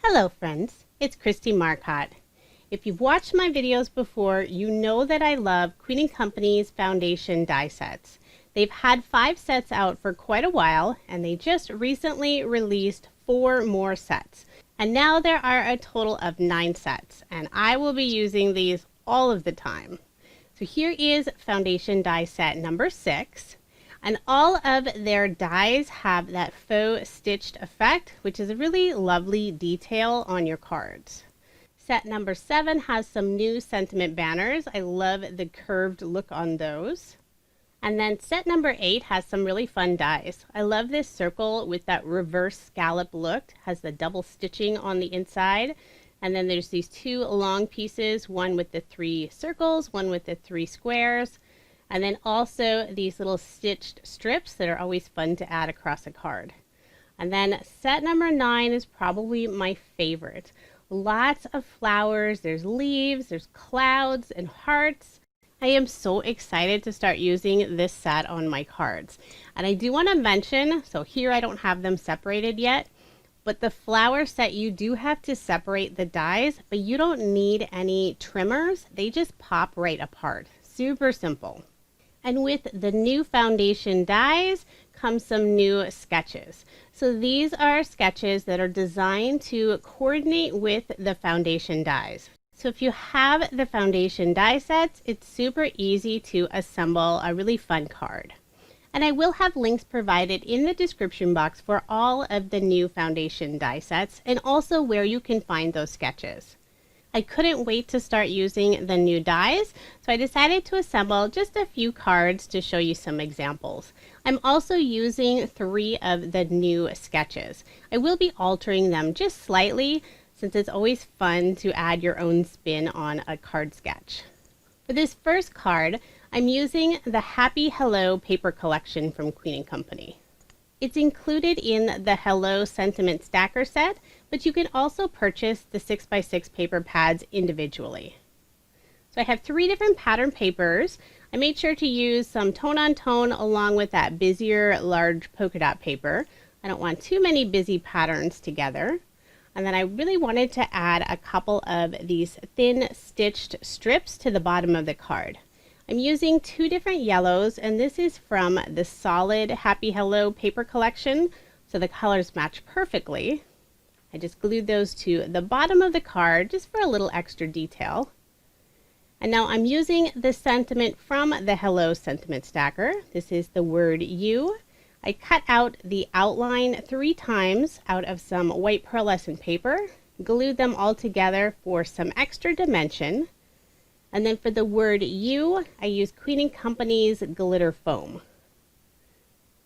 Hello friends, it's Kristie Marcotte. If you've watched my videos before, you know that I love Queen & Company's foundation die sets. They've had 5 sets out for quite a while, and they just recently released 4 more sets. And now there are a total of 9 sets, and I will be using these all of the time. So here is foundation die set number 6. And all of their dies have that faux stitched effect, which is a really lovely detail on your cards. Set number 7 has some new sentiment banners. I love the curved look on those. And then set number 8 has some really fun dies. I love this circle with that reverse scallop look. It has the double stitching on the inside. And then there's these 2 long pieces, one with the 3 circles, one with the 3 squares. And then also these little stitched strips that are always fun to add across a card. And then set number 9 is probably my favorite. Lots of flowers, there's leaves, there's clouds and hearts. I am so excited to start using this set on my cards. And I do want to mention, so here I don't have them separated yet, but the flower set, you do have to separate the dies, but you don't need any trimmers. They just pop right apart. Super simple. And with the new foundation dies comes some new sketches. So these are sketches that are designed to coordinate with the foundation dies. So if you have the foundation die sets, it's super easy to assemble a really fun card. And I will have links provided in the description box for all of the new foundation die sets and also where you can find those sketches. I couldn't wait to start using the new dies, so I decided to assemble just a few cards to show you some examples. I'm also using 3 of the new sketches. I will be altering them just slightly since it's always fun to add your own spin on a card sketch. For this first card, I'm using the Happy Hello paper collection from Queen & Company. It's included in the Hello Sentiment Stacker set, but you can also purchase the 6x6 paper pads individually. So I have 3 different pattern papers. I made sure to use some tone-on-tone along with that busier large polka dot paper. I don't want too many busy patterns together. And then I really wanted to add a couple of these thin stitched strips to the bottom of the card. I'm using 2 different yellows, and this is from the solid Happy Hello paper collection, so the colors match perfectly. I just glued those to the bottom of the card just for a little extra detail. And now I'm using the sentiment from the Hello Sentiment Stacker. This is the word you. I cut out the outline 3 times out of some white pearlescent paper, glued them all together for some extra dimension. And then for the word you, I used Queen & Company's glitter foam.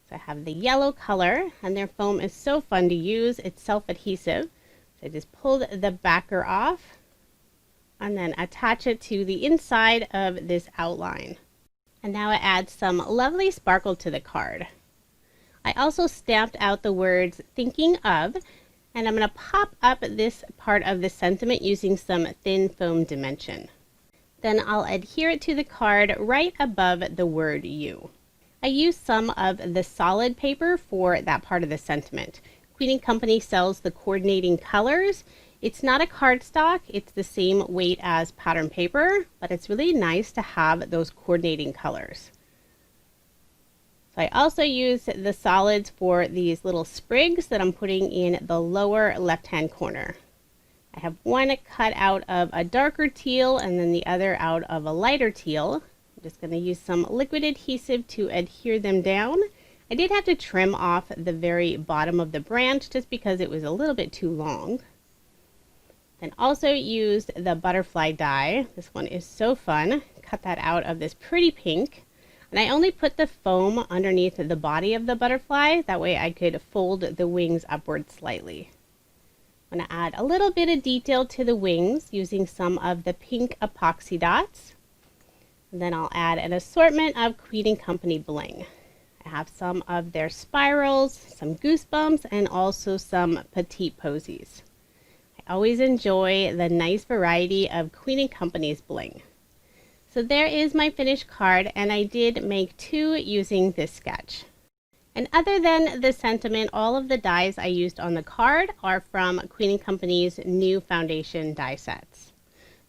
So I have the yellow color, and their foam is so fun to use. It's self-adhesive. So I just pulled the backer off and then attach it to the inside of this outline. And now I add some lovely sparkle to the card. I also stamped out the words thinking of, and I'm going to pop up this part of the sentiment using some thin foam dimension. Then I'll adhere it to the card right above the word you. I used some of the solid paper for that part of the sentiment. Queen & Company sells the coordinating colors. It's not a cardstock, it's the same weight as pattern paper, but it's really nice to have those coordinating colors. So I also used the solids for these little sprigs that I'm putting in the lower left-hand corner. I have one cut out of a darker teal and then the other out of a lighter teal. I'm just going to use some liquid adhesive to adhere them down. I did have to trim off the very bottom of the branch just because it was a little bit too long. Then also used the butterfly die. This one is so fun. Cut that out of this pretty pink. And I only put the foam underneath the body of the butterfly. That way I could fold the wings upward slightly. I'm going to add a little bit of detail to the wings using some of the pink epoxy dots. And then I'll add an assortment of Queen & Company bling. I have some of their spirals, some goosebumps, and also some petite posies. I always enjoy the nice variety of Queen & Company's bling. So there is my finished card, and I did make 2 using this sketch. And other than the sentiment, all of the dies I used on the card are from Queen & Company's new foundation die sets.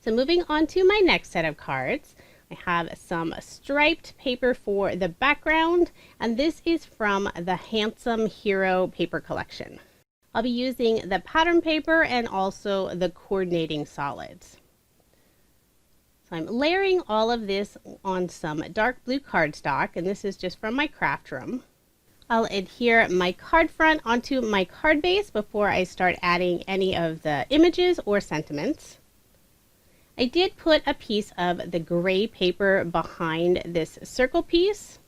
So moving on to my next set of cards, I have some striped paper for the background, and this is from the Handsome Hero paper collection. I'll be using the pattern paper and also the coordinating solids. So I'm layering all of this on some dark blue cardstock, and this is just from my craft room. I'll adhere my card front onto my card base before I start adding any of the images or sentiments. I did put a piece of the gray paper behind this circle piece.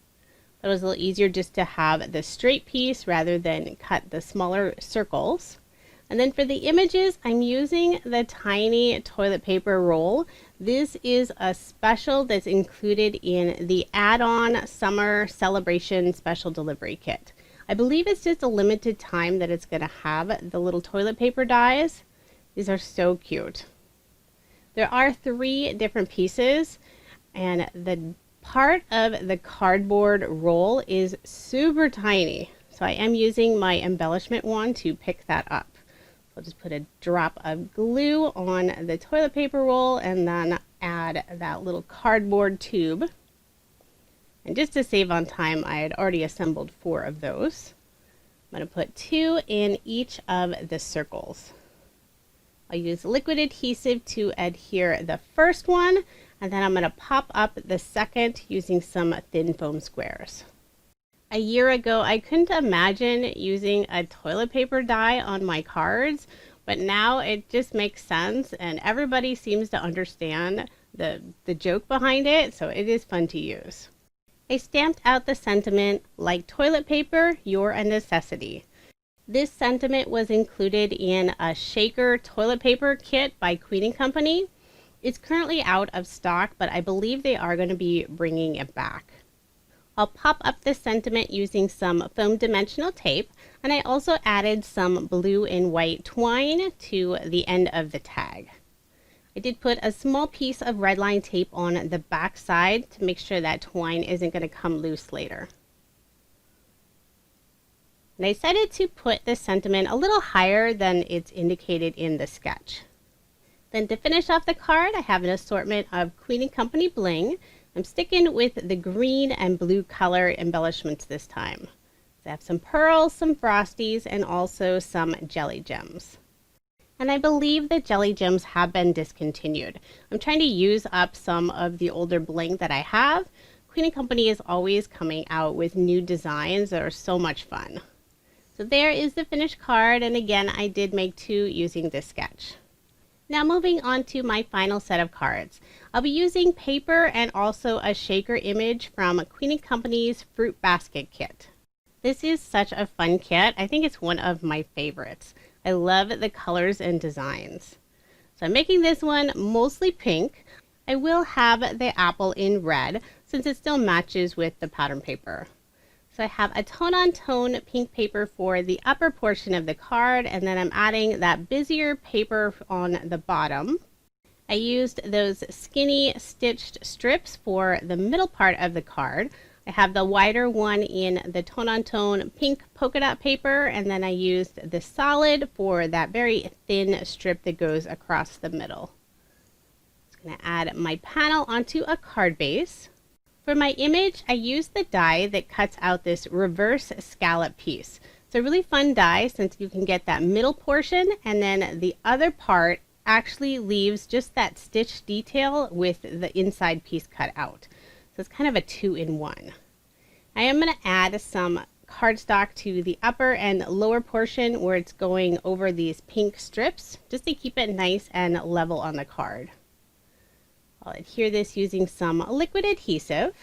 It was a little easier just to have the straight piece rather than cut the smaller circles. And then for the images, I'm using the tiny toilet paper roll. This is a special that's included in the add-on summer celebration special delivery kit. I believe it's just a limited time that it's going to have the little toilet paper dies. These are so cute. There are 3 different pieces, and the part of the cardboard roll is super tiny. So I am using my embellishment wand to pick that up. I'll just put a drop of glue on the toilet paper roll and then add that little cardboard tube. And just to save on time, I had already assembled 4 of those. I'm going to put 2 in each of the circles. I'll use liquid adhesive to adhere the first one, and then I'm going to pop up the second using some thin foam squares. A year ago, I couldn't imagine using a toilet paper die on my cards, but now it just makes sense and everybody seems to understand the joke behind it, so it is fun to use. I stamped out the sentiment, "Like toilet paper, you're a necessity." This sentiment was included in a shaker toilet paper kit by Queen & Company. It's currently out of stock, but I believe they are going to be bringing it back. I'll pop up this sentiment using some foam dimensional tape, and I also added some blue and white twine to the end of the tag. I did put a small piece of red line tape on the back side to make sure that twine isn't going to come loose later. And I decided to put this sentiment a little higher than it's indicated in the sketch. Then to finish off the card, I have an assortment of Queen & Company bling. I'm sticking with the green and blue color embellishments this time. So I have some pearls, some frosties, and also some jelly gems. And I believe the jelly gems have been discontinued. I'm trying to use up some of the older bling that I have. Queen & Company is always coming out with new designs that are so much fun. So there is the finished card, and again, I did make 2 using this sketch. Now moving on to my final set of cards. I'll be using paper and also a shaker image from Queen & Company's Fruit Basket Kit. This is such a fun kit. I think it's one of my favorites. I love the colors and designs. So I'm making this one mostly pink. I will have the apple in red since it still matches with the pattern paper. So I have a tone-on-tone pink paper for the upper portion of the card, and then I'm adding that busier paper on the bottom. I used those skinny stitched strips for the middle part of the card. I have the wider one in the tone-on-tone pink polka dot paper, and then I used the solid for that very thin strip that goes across the middle. I'm going to add my panel onto a card base. For my image, I used the die that cuts out this reverse scallop piece. It's a really fun die since you can get that middle portion, and then the other part actually leaves just that stitch detail with the inside piece cut out. So it's kind of a 2-in-1. I am going to add some cardstock to the upper and lower portion where it's going over these pink strips, just to keep it nice and level on the card. I'll adhere this using some liquid adhesive.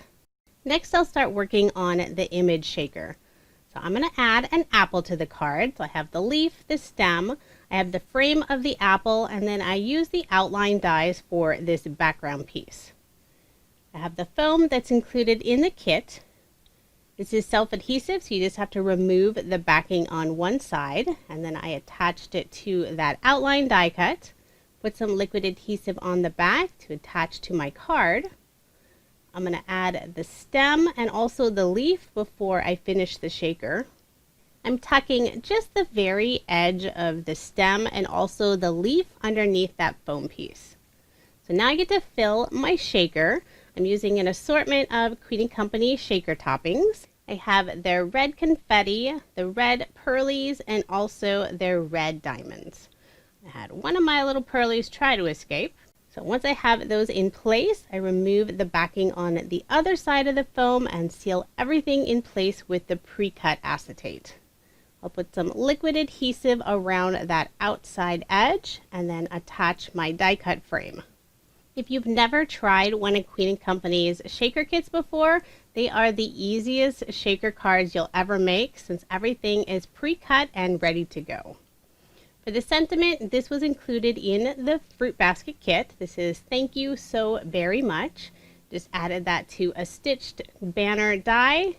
Next, I'll start working on the image shaker. So I'm going to add an apple to the card. So I have the leaf, the stem, I have the frame of the apple, and then I use the outline dies for this background piece. I have the foam that's included in the kit. This is self-adhesive, so you just have to remove the backing on one side, and then I attached it to that outline die cut. Put some liquid adhesive on the back to attach to my card. I'm going to add the stem and also the leaf before I finish the shaker. I'm tucking just the very edge of the stem and also the leaf underneath that foam piece. So now I get to fill my shaker. I'm using an assortment of Queen & Company shaker toppings. I have their red confetti, the red pearlies, and also their red diamonds. I had one of my little pearlies try to escape. So once I have those in place, I remove the backing on the other side of the foam and seal everything in place with the pre-cut acetate. I'll put some liquid adhesive around that outside edge and then attach my die cut frame. If you've never tried one of Queen & Company's shaker kits before, they are the easiest shaker cards you'll ever make since everything is pre-cut and ready to go. For the sentiment, this was included in the fruit basket kit. This is "Thank you so very much." Just added that to a stitched banner die.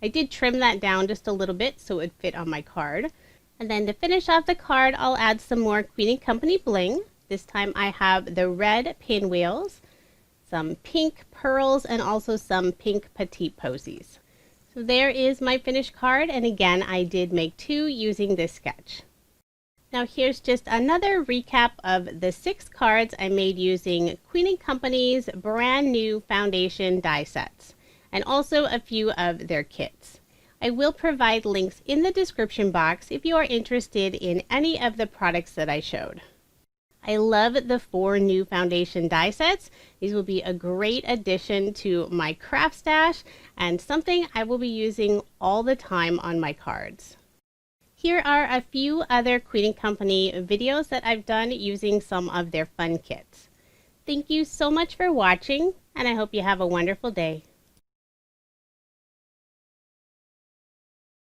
I did trim that down just a little bit so it would fit on my card. And then to finish off the card, I'll add some more Queen & Company bling. This time I have the red pinwheels, some pink pearls, and also some pink petite posies. So there is my finished card, and again, I did make 2 using this sketch. Now here's just another recap of the 6 cards I made using Queen & Company's brand new foundation die sets, and also a few of their kits. I will provide links in the description box if you are interested in any of the products that I showed. I love the 4 new foundation die sets. These will be a great addition to my craft stash and something I will be using all the time on my cards. Here are a few other Queen & Company videos that I've done using some of their fun kits. Thank you so much for watching, and I hope you have a wonderful day.